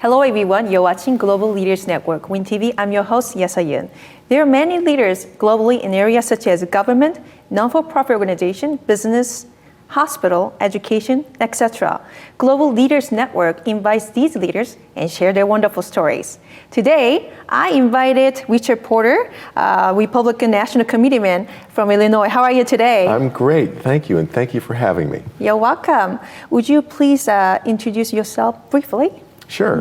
Hello everyone, you're watching Global Leaders Network, Win TV. I'm your host, Yesoe. There are many leaders globally in areas such as government, non-for-profit organization, business, hospital, education, etc. Global Leaders Network invites these leaders and share their wonderful stories. Today, I invited Richard Porter, Republican National Committeeman from Illinois. How are you today? I'm great, thank you, and thank you for having me. You're welcome. Would you please introduce yourself briefly? Sure.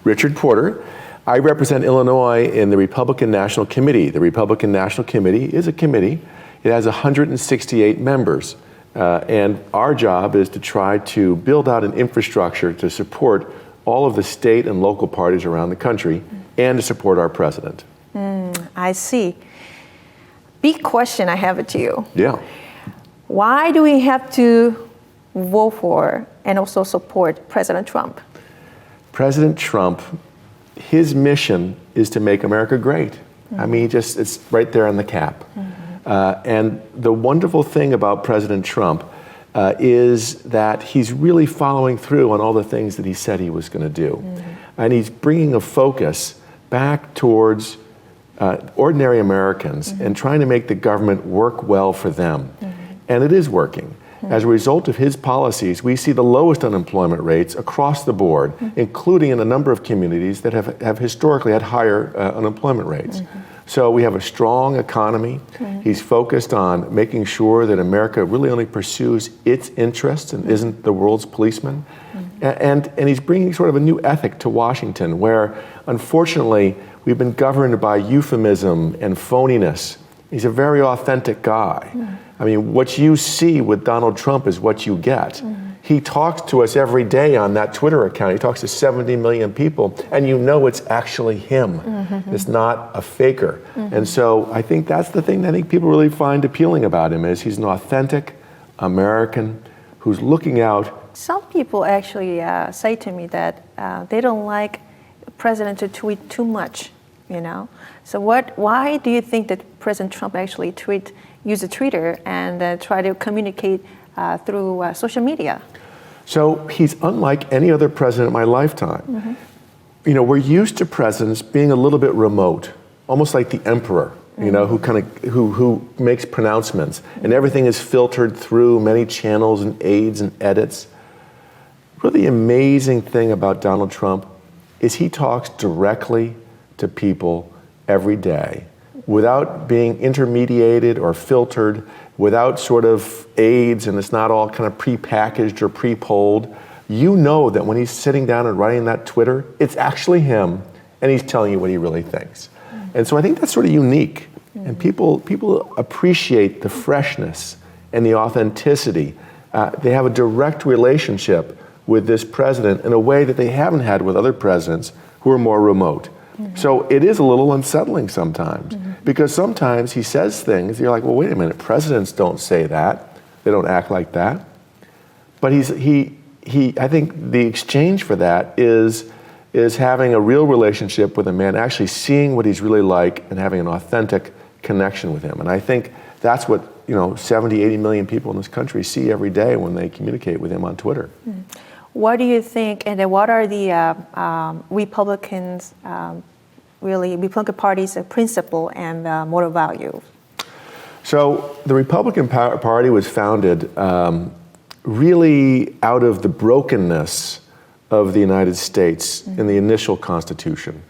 Richard Porter. I represent Illinois in the Republican National Committee. The Republican National Committee is a committee. It has 168 members. And our job is to try to build out an infrastructure to support all of the state and local parties around the country and to support our president. I see. Big question I have it to you. Yeah. Why do we have to vote for and also support President Trump? President Trump, his mission is to make America great. I mean, it's right there on the cap. And the wonderful thing about President Trump is that he's really following through on all the things that he said he was going to do. And he's bringing a focus back towards ordinary Americans and trying to make the government work well for them. And it is working. As a result of his policies, we see the lowest unemployment rates across the board, including in a number of communities that have historically had higher unemployment rates. So we have a strong economy. He's focused on making sure that America really only pursues its interests and isn't the world's policeman. And he's bringing sort of a new ethic to Washington where, unfortunately, we've been governed by euphemism and phoniness. He's a very authentic guy. I mean, what you see with Donald Trump is what you get. He talks to us every day on that Twitter account. He talks to 70 million people, and you know it's actually him. It's not a faker. And so I think that's the thing that I think people really find appealing about him is he's an authentic American who's looking out. Some people actually say to me that they don't like the president to tweet too much, you know? So why do you think that President Trump actually use a Twitter and try to communicate through social media? So he's unlike any other president in my lifetime. You know, we're used to presidents being a little bit remote, almost like the emperor, you know, who makes pronouncements, and everything is filtered through many channels and aids and edits. Really amazing thing about Donald Trump is he talks directly to people every day without being intermediated or filtered, without sort of aids, and it's not all kind of pre-packaged or pre-polled. You know that when he's sitting down and writing that Twitter, it's actually him, and he's telling you what he really thinks. And so I think that's sort of unique. And people appreciate the freshness and the authenticity. They have a direct relationship with this president in a way that they haven't had with other presidents who are more remote. So it is a little unsettling sometimes because sometimes he says things, you're like, well, wait a minute, presidents don't say that. They don't act like that. But I think the exchange for that is having a real relationship with a man, actually seeing what he's really like and having an authentic connection with him. And I think that's what, 70, 80 million people in this country see every day when they communicate with him on Twitter. What do you think, and then what are the Republican Party's principle and moral value? So the Republican Party was founded really out of the brokenness of the United States in the initial Constitution.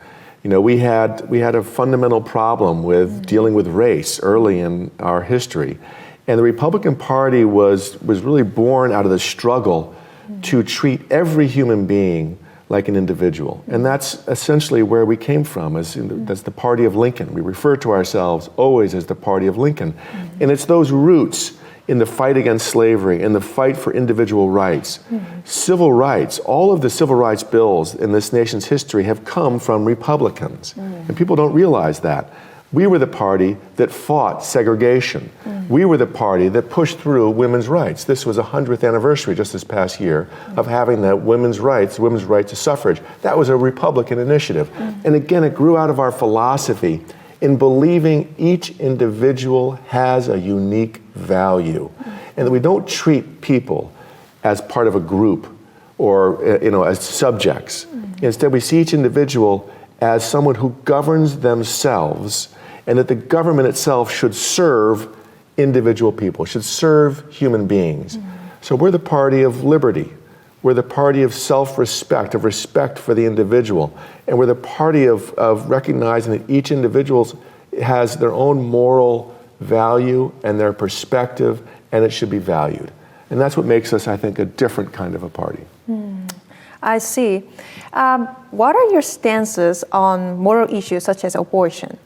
We had a fundamental problem with dealing with race early in our history, and the Republican Party was really born out of the struggle to treat every human being like an individual. And that's essentially where we came from, that's the party of Lincoln. We refer to ourselves always as the party of Lincoln. And it's those roots in the fight against slavery, in the fight for individual rights, civil rights. All of the civil rights bills in this nation's history have come from Republicans. And people don't realize that. We were the party that fought segregation. We were the party that pushed through women's rights. This was a 100th anniversary just this past year of having the women's right to suffrage. That was a Republican initiative. And again, it grew out of our philosophy in believing each individual has a unique value and that we don't treat people as part of a group or as subjects. Instead, we see each individual as someone who governs themselves, and that the government itself should serve individual people, should serve human beings. So we're the party of liberty. We're the party of self-respect, of respect for the individual. And we're the party of recognizing that each individual has their own moral value and their perspective, and it should be valued. And that's what makes us, I think, a different kind of a party. I see. What are your stances on moral issues such as abortion?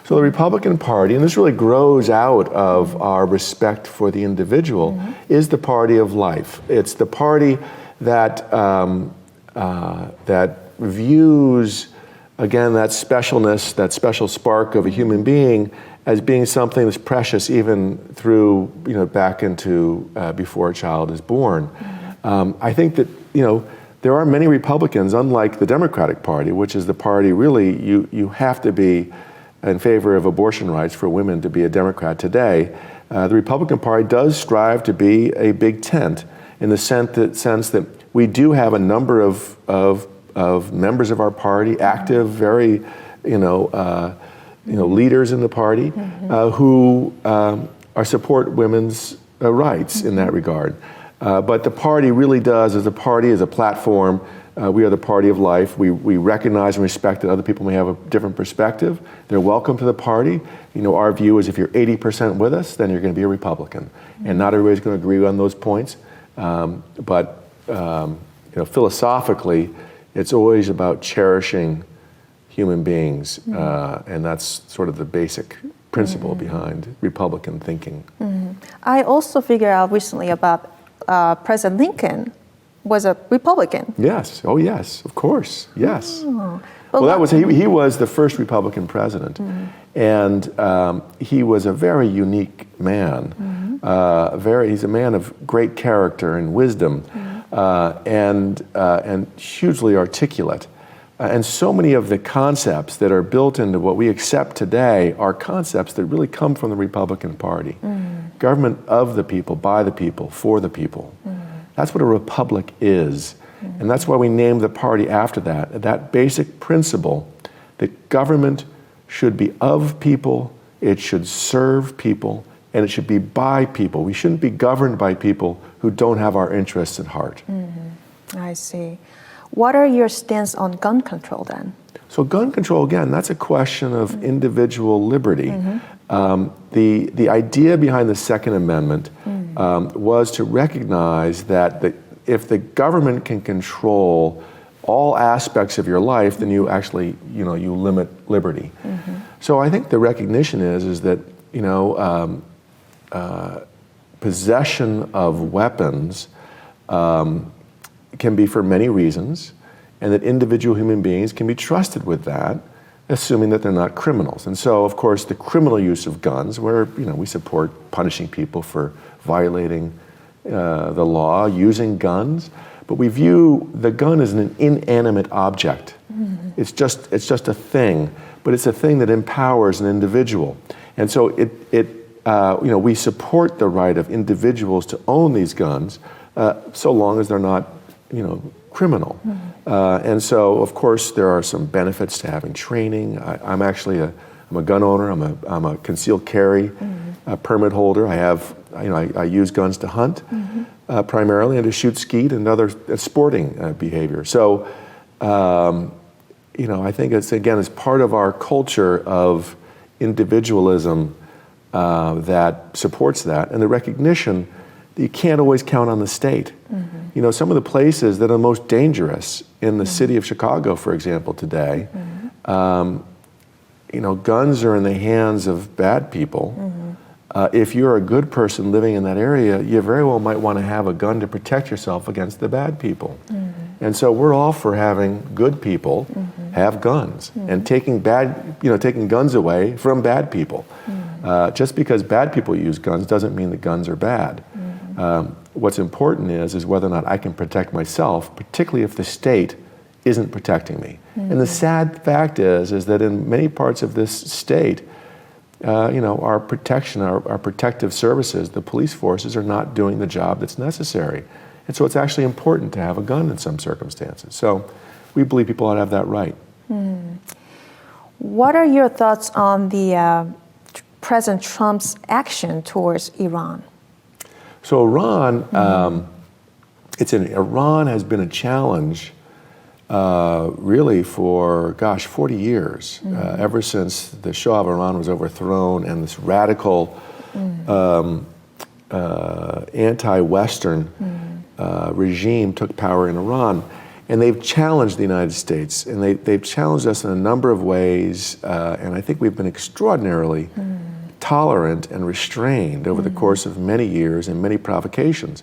So the Republican Party, and this really grows out of our respect for the individual, is the party of life. It's the party that that views, again, that specialness, that special spark of a human being as being something that's precious even through, back into before a child is born. I think that, there are many Republicans, unlike the Democratic Party, which is the party really you have to be in favor of abortion rights for women to be a Democrat today. The Republican Party does strive to be a big tent in the sense that we do have a number of members of our party, active, very, leaders in the party who support women's rights in that regard. But the party really does, as a party, as a platform, we are the party of life. We recognize and respect that other people may have a different perspective. They're welcome to the party. Our view is if you're 80% with us, then you're going to be a Republican. And not everybody's going to agree on those points. But philosophically, it's always about cherishing human beings. And that's sort of the basic principle behind Republican thinking. I also figured out recently about President Lincoln was a Republican. Yes. Oh, yes. Of course. Yes. Well, he was the first Republican president, and he was a very unique man. He's a man of great character and wisdom, and hugely articulate. And so many of the concepts that are built into what we accept today are concepts that really come from the Republican Party. Government of the people, by the people, for the people. That's what a republic is. And that's why we named the party after that basic principle that government should be of people, it should serve people, and it should be by people. We shouldn't be governed by people who don't have our interests at heart. I see. What are your stance on gun control then? So gun control, again, that's a question of individual liberty. The idea behind the Second Amendment was to recognize that if the government can control all aspects of your life, then you actually, you limit liberty. So I think the recognition is that, possession of weapons can be for many reasons, and that individual human beings can be trusted with that, assuming that they're not criminals. And so, of course, the criminal use of guns, where we support punishing people for violating the law, using guns, but we view the gun as an inanimate object. It's just a thing, but it's a thing that empowers an individual. And so we support the right of individuals to own these guns, so long as they're not criminal. And so, of course, there are some benefits to having training. I'm a gun owner. I'm a concealed carry permit holder. I use guns to hunt primarily, and to shoot skeet and other sporting behavior. So, I think it's part of our culture of individualism that supports that, and the recognition that you can't always count on the state. Some of the places that are most dangerous in the city of Chicago, for example, today, guns are in the hands of bad people. If you're a good person living in that area, you very well might want to have a gun to protect yourself against the bad people. And so we're all for having good people have guns and taking guns away from bad people. Just because bad people use guns doesn't mean that guns are bad. What's important is whether or not I can protect myself, particularly if the state isn't protecting me. And the sad fact is that in many parts of this state, our protection, our protective services, the police forces are not doing the job that's necessary. And so it's actually important to have a gun in some circumstances. So we believe people ought to have that right. What are your thoughts on the President Trump's action towards Iran? So Iran, Iran has been a challenge really for, 40 years, ever since the Shah of Iran was overthrown and this radical anti-Western regime took power in Iran. And they've challenged the United States, and they've challenged us in a number of ways, and I think we've been extraordinarily tolerant and restrained over the course of many years and many provocations.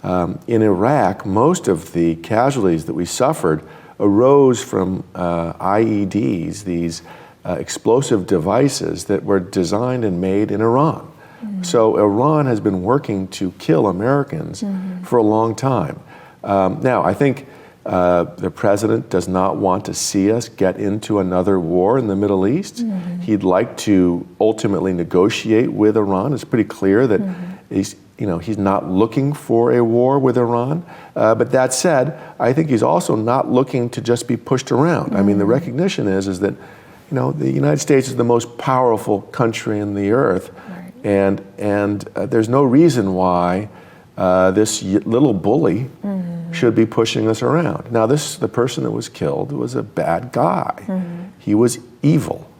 In Iraq, most of the casualties that we suffered arose from IEDs, these explosive devices that were designed and made in Iran. So Iran has been working to kill Americans for a long time. Now, I think the president does not want to see us get into another war in the Middle East. He'd like to ultimately negotiate with Iran. It's pretty clear that he's not looking for a war with Iran. But that said, I think he's also not looking to just be pushed around. I mean, the recognition is that the United States is the most powerful country in the earth, and there's no reason why this little bully should be pushing us around. Now, the person that was killed was a bad guy. He was evil.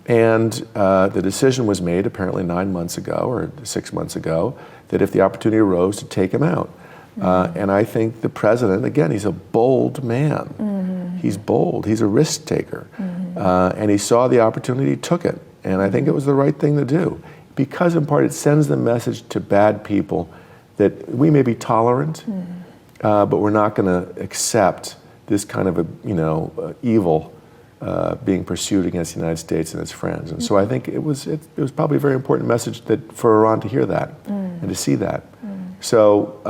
And the decision was made apparently 9 months ago or 6 months ago that if the opportunity arose to take him out. And I think the president, again, he's a bold man. He's bold. He's a risk taker. And he saw the opportunity, took it. And I think it was the right thing to do. Because in part it sends the message to bad people that we may be tolerant, but we're not going to accept this kind of evil being pursued against the United States and its friends. And so I think it was probably a very important message for Iran to hear that and to see that. So,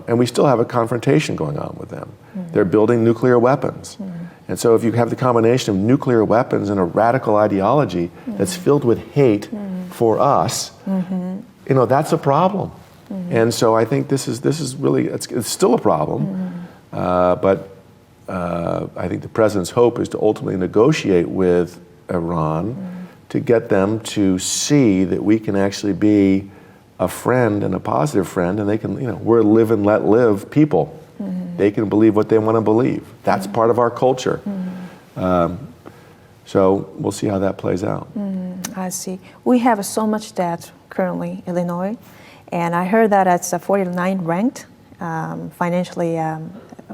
and we still have a confrontation going on with them. They're building nuclear weapons. And so if you have the combination of nuclear weapons and a radical ideology that's filled with hate for us, that's a problem. And so I think this is really, it's still a problem, but I think the president's hope is to ultimately negotiate with Iran to get them to see that we can actually be a friend and a positive friend, and they can, we're live and let live people. They can believe what they want to believe. That's part of our culture. So we'll see how that plays out. I see. We have so much debt currently in Illinois, and I heard that it's 49 ranked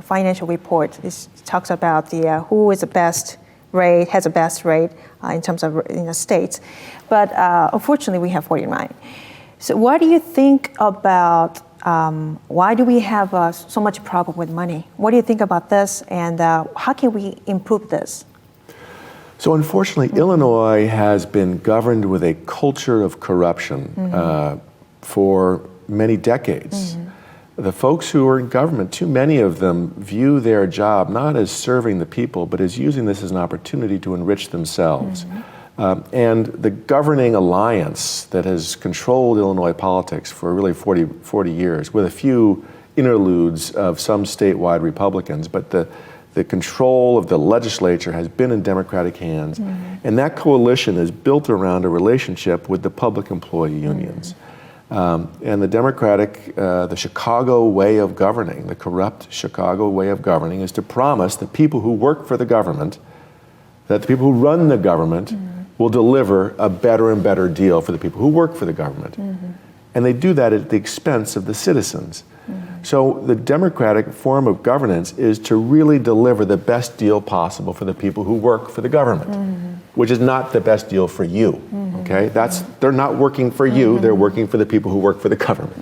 financial report. It talks about who is the best rate, has the best rate in terms of states. But unfortunately, we have 49. So what do you think about why do we have so much problem with money? What do you think about this, and how can we improve this? So unfortunately, Illinois has been governed with a culture of corruption for many decades. The folks who are in government, too many of them view their job not as serving the people, but as using this as an opportunity to enrich themselves. And the governing alliance that has controlled Illinois politics for really 40 years, with a few interludes of some statewide Republicans, but the control of the legislature has been in Democratic hands. And that coalition is built around a relationship with the public employee unions. And the Democratic, the Chicago way of governing, the corrupt Chicago way of governing, is to promise the people who work for the government, that the people who run the government will deliver a better and better deal for the people who work for the government. And they do that at the expense of the citizens. So the Democratic form of governance is to really deliver the best deal possible for the people who work for the government, which is not the best deal for you. Okay, they're not working for you, they're working for the people who work for the government.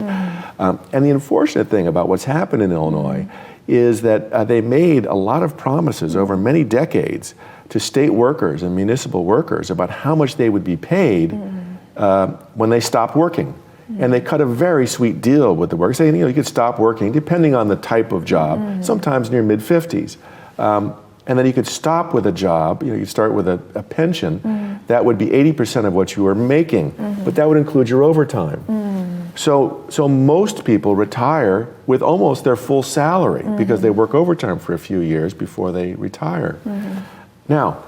And the unfortunate thing about what's happened in Illinois is that they made a lot of promises over many decades to state workers and municipal workers about how much they would be paid when they stopped working. And they cut a very sweet deal with the workers, saying, you could stop working depending on the type of job, sometimes in your mid-50s. And then you could stop with a job, you start with a pension, that would be 80% of what you were making, but that would include your overtime. So most people retire with almost their full salary because they work overtime for a few years before they retire. Now,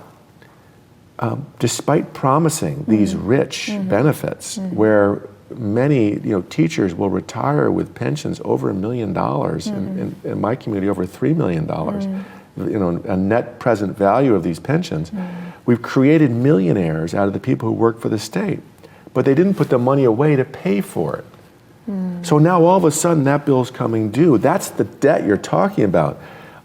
despite promising these rich benefits, where many teachers will retire with pensions over $1 million, in my community over $3 million, a net present value of these pensions, we've created millionaires out of the people who work for the state, but they didn't put the money away to pay for it. So now all of a sudden that bill's coming due. That's the debt you're talking about.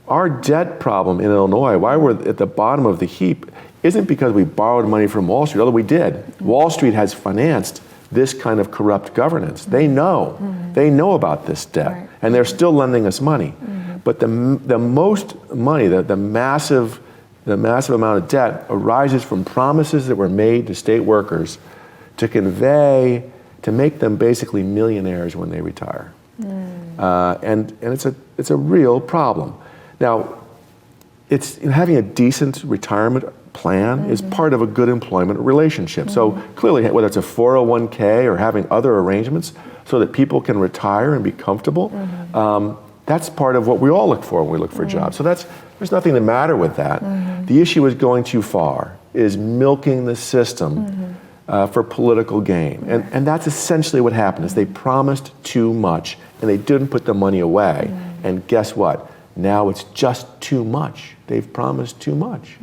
Our debt problem in Illinois, why we're at the bottom of the heap, isn't because we borrowed money from Wall Street, although we did. Wall Street has financed this kind of corrupt governance. They know about this debt, and they're still lending us money. But the most money, the massive amount of debt arises from promises that were made to state workers to make them basically millionaires when they retire. And it's a real problem. Now, it's having a decent retirement plan is part of a good employment relationship. So clearly, whether it's a 401k or having other arrangements so that people can retire and be comfortable, that's part of what we all look for when we look for jobs. So there's nothing the matter with that. The issue is going too far, is milking the system for political gain. And that's essentially what happened, is they promised too much and they didn't put the money away. And guess what? Now it's just too much. They've promised too much.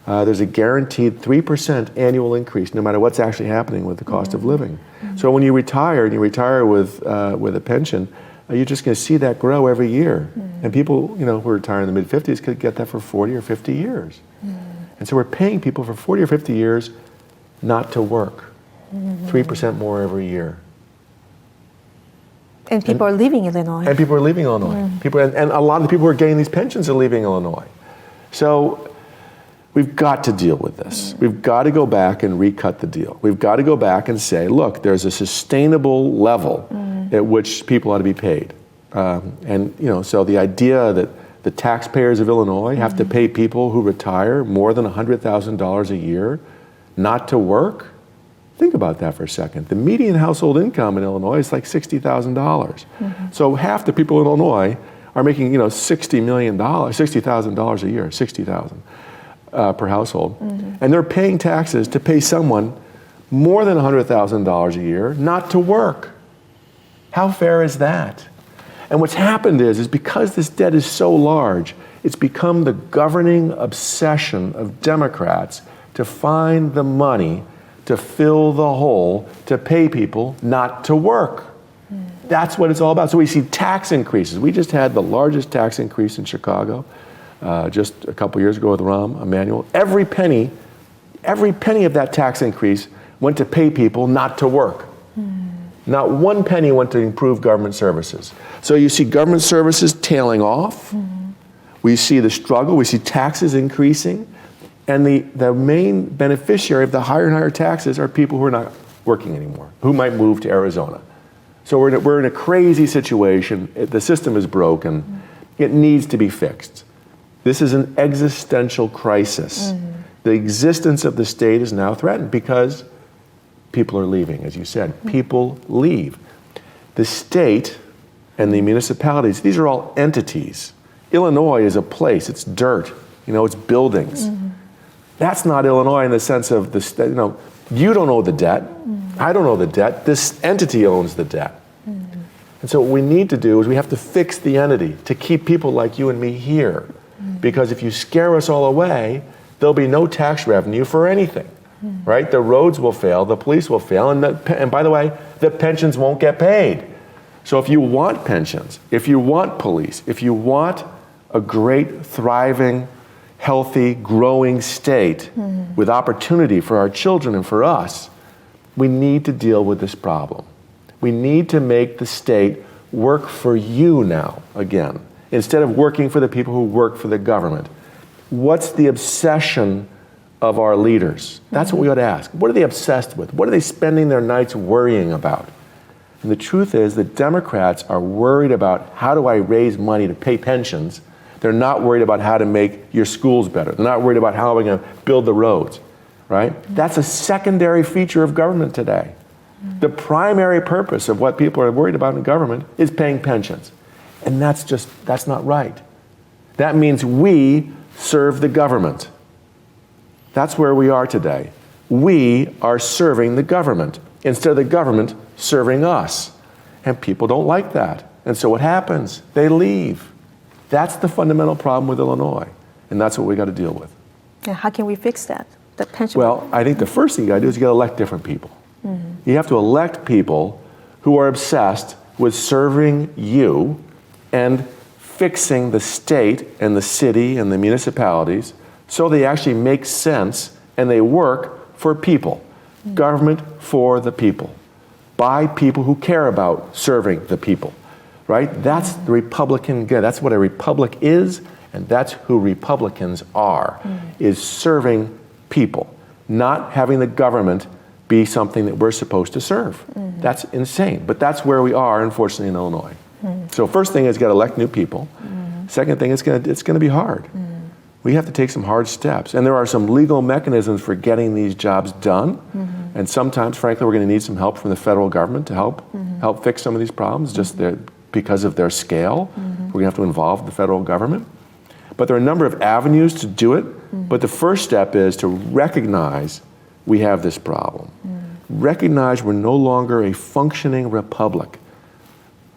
There's a guaranteed 3% annual increase no matter what's actually happening with the cost of living. So when you retire, and you retire with a pension, you're just going to see that grow every year. And people who retire in the mid-50s could get that for 40 or 50 years. And so we're paying people for 40 or 50 years not to work. 3% more every year. And people are leaving Illinois. And people are leaving Illinois. And a lot of the people who are getting these pensions are leaving Illinois. So we've got to deal with this. We've got to go back and recut the deal. We've got to go back and say, look, there's a sustainable level at which people ought to be paid. So the idea that the taxpayers of Illinois have to pay people who retire more than $100,000 a year not to work, think about that for a second. The median household income in Illinois is like $60,000. So half the people in Illinois are making $60,000 a year, $60,000 per household, and they're paying taxes to pay someone more than $100,000 a year not to work. How fair is that? And what's happened is because this debt is so large, it's become the governing obsession of Democrats to find the money to fill the hole, to pay people not to work. That's what it's all about. So we see tax increases. We just had the largest tax increase in Chicago just a couple years ago with Rahm Emanuel. Every penny of that tax increase went to pay people not to work. Not one penny went to improve government services. So you see government services tailing off. We see the struggle. We see taxes increasing. And the main beneficiary of the higher and higher taxes are people who are not working anymore, who might move to Arizona. So we're in a crazy situation. The system is broken. It needs to be fixed. This is an existential crisis. The existence of the state is now threatened because people are leaving, as you said. People leave. The state and the municipalities, these are all entities. Illinois is a place. It's dirt. It's buildings. That's not Illinois in the sense of the state. You don't owe the debt. I don't owe the debt. This entity owns the debt. And so what we need to do is we have to fix the entity to keep people like you and me here. Because if you scare us all away, there'll be no tax revenue for anything, right? The roads will fail, the police will fail, and by the way, the pensions won't get paid. So if you want pensions, if you want police, if you want a great, thriving, healthy, growing state with opportunity for our children and for us, we need to deal with this problem. We need to make the state work for you now again, instead of working for the people who work for the government. What's the obsession of our leaders? That's what we ought to ask. What are they obsessed with? What are they spending their nights worrying about? And the truth is that Democrats are worried about how do I raise money to pay pensions. They're not worried about how to make your schools better. They're not worried about how we're going to build the roads, right? That's a secondary feature of government today. The primary purpose of what people are worried about in government is paying pensions. And that's not right. That means we serve the government. That's where we are today. We are serving the government instead of the government serving us. And people don't like that. And so what happens? They leave. That's the fundamental problem with Illinois. And that's what we got to deal with. And how can we fix that? The pension. Well, I think the first thing you got to do is you got to elect different people. You have to elect people who are obsessed with serving you and fixing the state and the city and the municipalities so they actually make sense and they work for people. Government for the people. By people who care about serving the people. Right? That's the Republican good. That's what a republic is, and that's who Republicans are, is serving people, not having the government be something that we're supposed to serve. That's insane, but that's where we are, unfortunately, in Illinois. So first thing is got to elect new people. Second thing, it's going to be hard. We have to take some hard steps, and there are some legal mechanisms for getting these jobs done. And sometimes, frankly, we're going to need some help from the federal government to help fix some of these problems, just because of their scale. We're going to have to involve the federal government. But there are a number of avenues to do it. But the first step is to recognize we have this problem. Recognize we're no longer a functioning republic.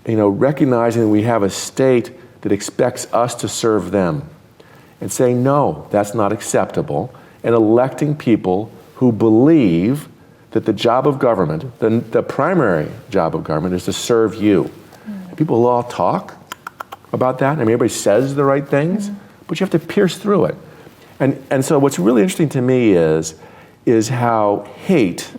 Recognizing that we have a state that expects us to serve them. And saying, no, that's not acceptable. And electing people who believe that the job of government, the primary job of government, is to serve you. People all talk about that. I mean, everybody says the right things, but you have to pierce through it. And so what's really interesting to me is how hate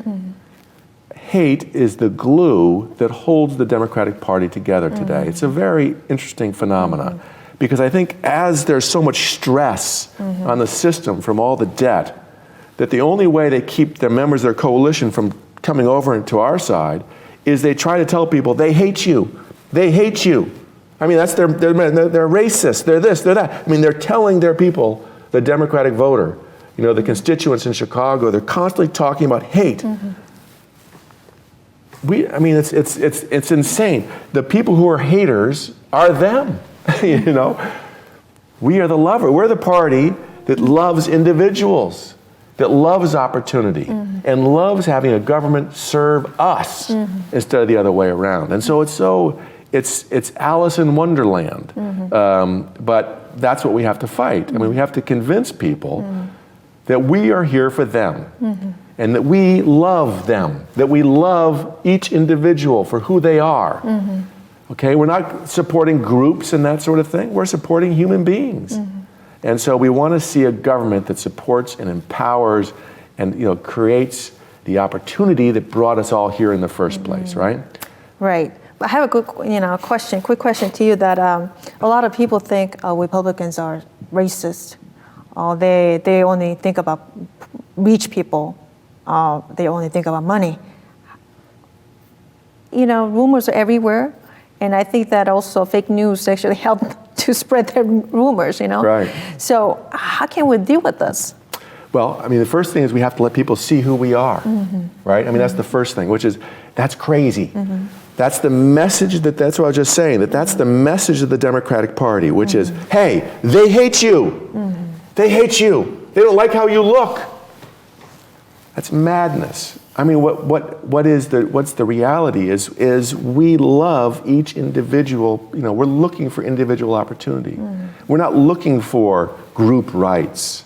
is the glue that holds the Democratic Party together today. It's a very interesting phenomenon. Because I think as there's so much stress on the system from all the debt, that the only way they keep their members of their coalition from coming over to our side is they try to tell people they hate you. They hate you. I mean, they're racist, they're this, they're that. I mean, they're telling their people, the Democratic voter, the constituents in Chicago, they're constantly talking about hate. It's insane. The people who are haters are them. We are the lover. We're the party that loves individuals, that loves opportunity, and loves having a government serve us instead of the other way around. And so it's Alice in Wonderland. But that's what we have to fight. I mean, we have to convince people that we are here for them, and that we love them, that we love each individual for who they are. Okay, we're not supporting groups and that sort of thing. We're supporting human beings. And so we want to see a government that supports and empowers and creates the opportunity that brought us all here in the first place, right? Right. I have a good, quick question to you that a lot of people think Republicans are racist. They only think about rich people. They only think about money. Rumors are everywhere. And I think that also fake news actually help to spread their rumors, Right. So how can we deal with this? Well, I mean, the first thing is we have to let people see who we are, right? I mean, that's the first thing, which is, that's crazy. That's the message that's what I was just saying, that's the message of the Democratic Party, which is, hey, they hate you. They hate you. They don't like how you look. That's madness. I mean, what's the reality is we love each individual, we're looking for individual opportunity. We're not looking for group rights.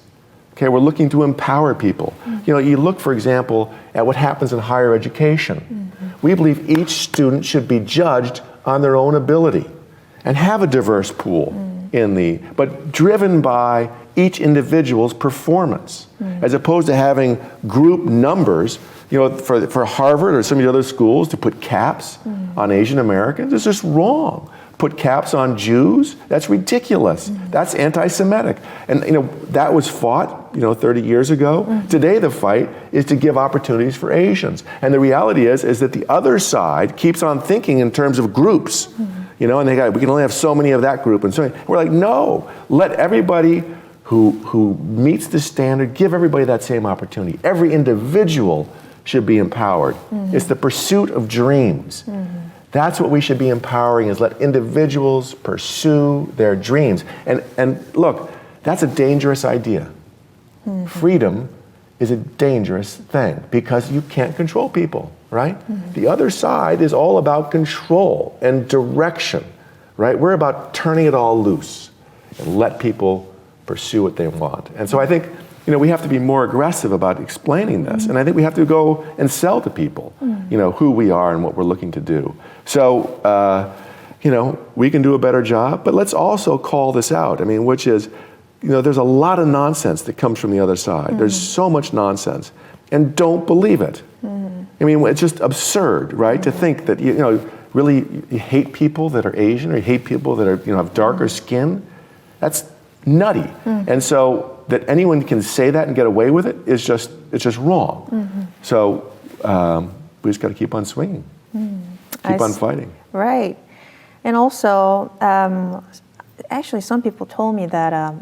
Okay, we're looking to empower people. You look, for example, at what happens in higher education. We believe each student should be judged on their own ability and have a diverse pool but driven by each individual's performance, as opposed to having group numbers. For Harvard or some of the other schools to put caps on Asian Americans is just wrong. Put caps on Jews, that's ridiculous. That's anti-Semitic. And that was fought 30 years ago. Today the fight is to give opportunities for Asians. And the reality is that the other side keeps on thinking in terms of groups. And we can only have so many of that group. And so we're like, no, let everybody who meets the standard, give everybody that same opportunity. Every individual should be empowered. It's the pursuit of dreams. That's what we should be empowering, is let individuals pursue their dreams. And look, that's a dangerous idea. Freedom is a dangerous thing because you can't control people, right? The other side is all about control and direction, right? We're about turning it all loose and let people pursue what they want. And so I think, we have to be more aggressive about explaining this. And I think we have to go and sell to people, who we are and what we're looking to do. So, we can do a better job, but let's also call this out. Which is, there's a lot of nonsense that comes from the other side. There's so much nonsense, and don't believe it. It's just absurd, right? To think that, really you hate people that are Asian or you hate people that are, have darker skin. That's nutty. And so that anyone can say that and get away with it it's just wrong. So we just got to keep on swinging, keep on fighting. Right. And also, actually some people told me that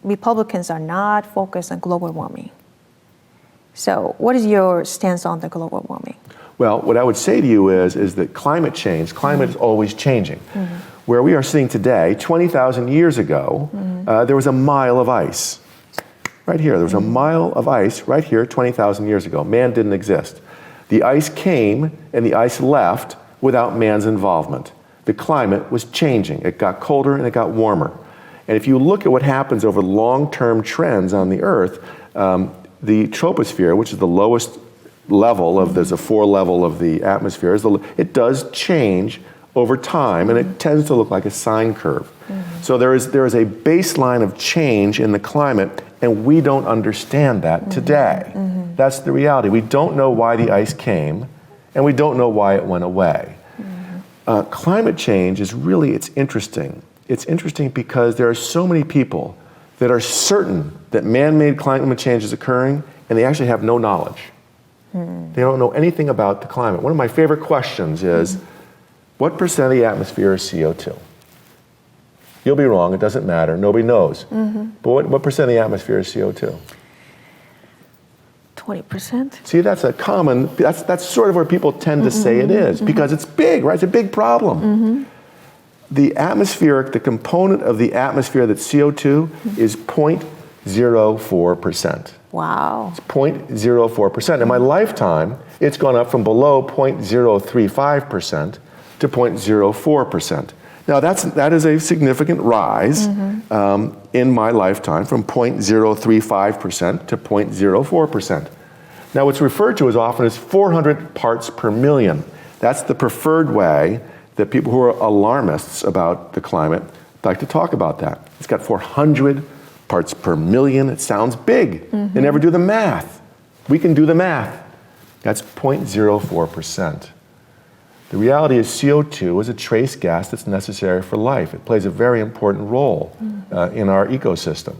Republicans are not focused on global warming. So what is your stance on the global warming? Well, what I would say to you is that climate is always changing. Where we are sitting today, 20,000 years ago, there was a mile of ice. Right here, there was a mile of ice right here 20,000 years ago. Man didn't exist. The ice came and the ice left without man's involvement. The climate was changing. It got colder and it got warmer. And if you look at what happens over long-term trends on the Earth, the troposphere, which is the lowest level of, there's a 4 level of the atmosphere, it does change over time, and it tends to look like a sine curve. So there is a baseline of change in the climate, and we don't understand that today. That's the reality. We don't know why the ice came, and we don't know why it went away. Climate change is really, it's interesting. It's interesting because there are so many people that are certain that man-made climate change is occurring, and they actually have no knowledge. They don't know anything about the climate. One of my favorite questions is, what percent of the atmosphere is CO2? You'll be wrong, it doesn't matter, nobody knows. But what percent of the atmosphere is CO2? 20%. See, that's a common, that's sort of where people tend to say it is, because it's big, right? It's a big problem. The component of the atmosphere that's CO2 is 0.04%. Wow. It's 0.04%. In my lifetime, it's gone up from below 0.035% to 0.04%. Now that is a significant rise in my lifetime, from 0.035% to 0.04%. Now what's referred to as often as 400 parts per million. That's the preferred way that people who are alarmists about the climate like to talk about that. It's got 400 parts per million. It sounds big. They never do the math. We can do the math. That's 0.04%. The reality is CO2 is a trace gas that's necessary for life. It plays a very important role in our ecosystem.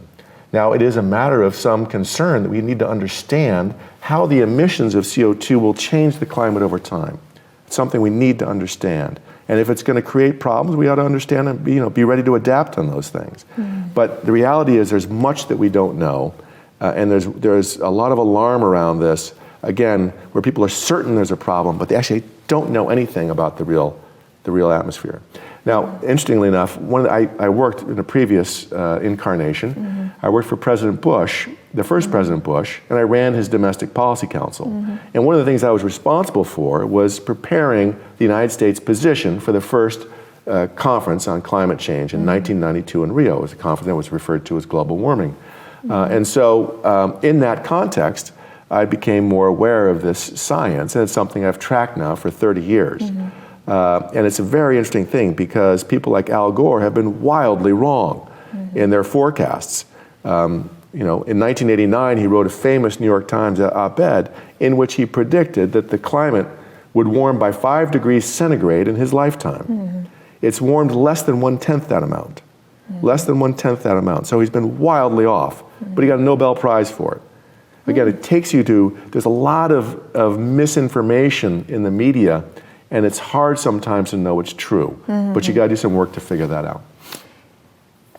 Now, it is a matter of some concern that we need to understand how the emissions of CO2 will change the climate over time. It's something we need to understand. And if it's going to create problems, we ought to understand and be ready to adapt on those things. But the reality is there's much that we don't know, and there's a lot of alarm around this, again, where people are certain there's a problem, but they actually don't know anything about the real atmosphere. Now, interestingly enough, I worked in a previous incarnation. I worked for President Bush, the first President Bush, and I ran his domestic policy council. And one of the things I was responsible for was preparing the United States position for the first conference on climate change in 1992 in Rio. It was a conference that was referred to as global warming. And so in that context, I became more aware of this science, and it's something I've tracked now for 30 years. And it's a very interesting thing because people like Al Gore have been wildly wrong in their forecasts. In 1989, he wrote a famous New York Times op-ed in which he predicted that the climate would warm by 5 degrees centigrade in his lifetime. It's warmed less than 1/10 that amount. Less than 1/10 that amount. So he's been wildly off, but he got a Nobel Prize for it. Again, it takes you to, there's a lot of misinformation in the media, and it's hard sometimes to know it's true. But you got to do some work to figure that out.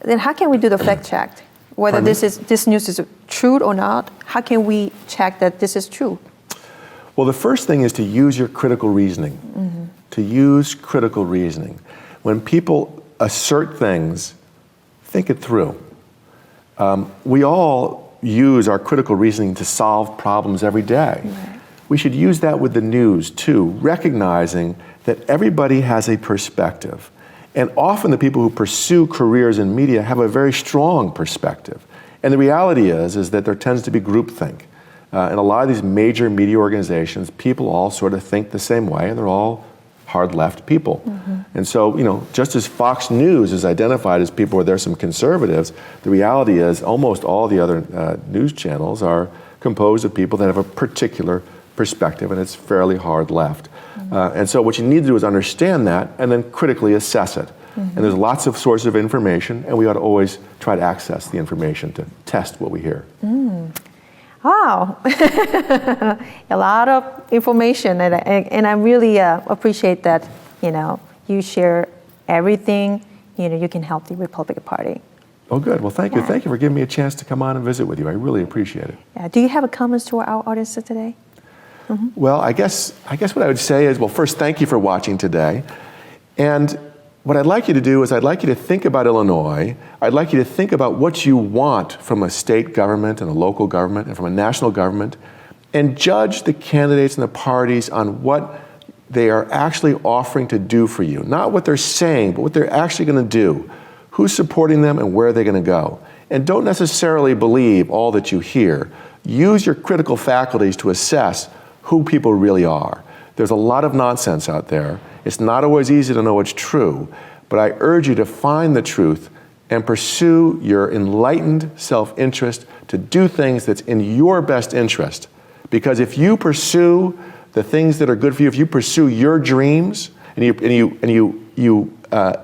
Then how can we do the fact check? Whether this news is true or not, how can we check that this is true? Well, the first thing is to use your critical reasoning. To use critical reasoning. When people assert things, think it through. We all use our critical reasoning to solve problems every day. Right. We should use that with the news too, recognizing that everybody has a perspective. And often the people who pursue careers in media have a very strong perspective. And the reality is that there tends to be groupthink. In a lot of these major media organizations, people all sort of think the same way, and they're all hard left people. And so, just as Fox News is identified as people where there's some conservatives, the reality is almost all the other news channels are composed of people that have a particular perspective, and it's fairly hard left. And so what you need to do is understand that and then critically assess it. And there's lots of sources of information, and we ought to always try to access the information to test what we hear. Wow, a lot of information, and I really appreciate that, you share everything, you can help the Republican Party. Oh, good. Well, thank you. Yeah. Thank you for giving me a chance to come on and visit with you. I really appreciate it. Yeah. Do you have a comments to our audience today? Well, I guess what I would say is, well, first, thank you for watching today. And what I'd like you to do is I'd like you to think about Illinois. I'd like you to think about what you want from a state government and a local government and from a national government, and judge the candidates and the parties on what they are actually offering to do for you. Not what they're saying, but what they're actually going to do. Who's supporting them and where are they going to go? And don't necessarily believe all that you hear. Use your critical faculties to assess who people really are. There's a lot of nonsense out there. It's not always easy to know what's true, but I urge you to find the truth and pursue your enlightened self-interest to do things that's in your best interest. Because if you pursue the things that are good for you, if you pursue your dreams and you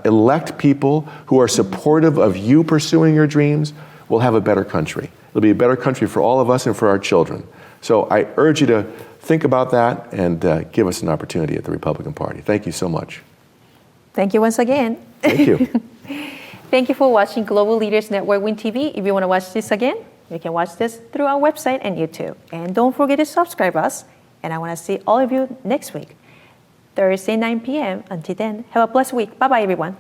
elect people who are supportive of you pursuing your dreams, we'll have a better country. It'll be a better country for all of us and for our children. So I urge you to think about that and give us an opportunity at the Republican Party. Thank you so much. Thank you once again. Thank you. Thank you for watching Global Leaders Network Win TV. If you want to watch this again, you can watch this through our website and YouTube. And don't forget to subscribe us. And I want to see all of you next week, Thursday, 9 p.m. Until then, have a blessed week. Bye-bye, everyone.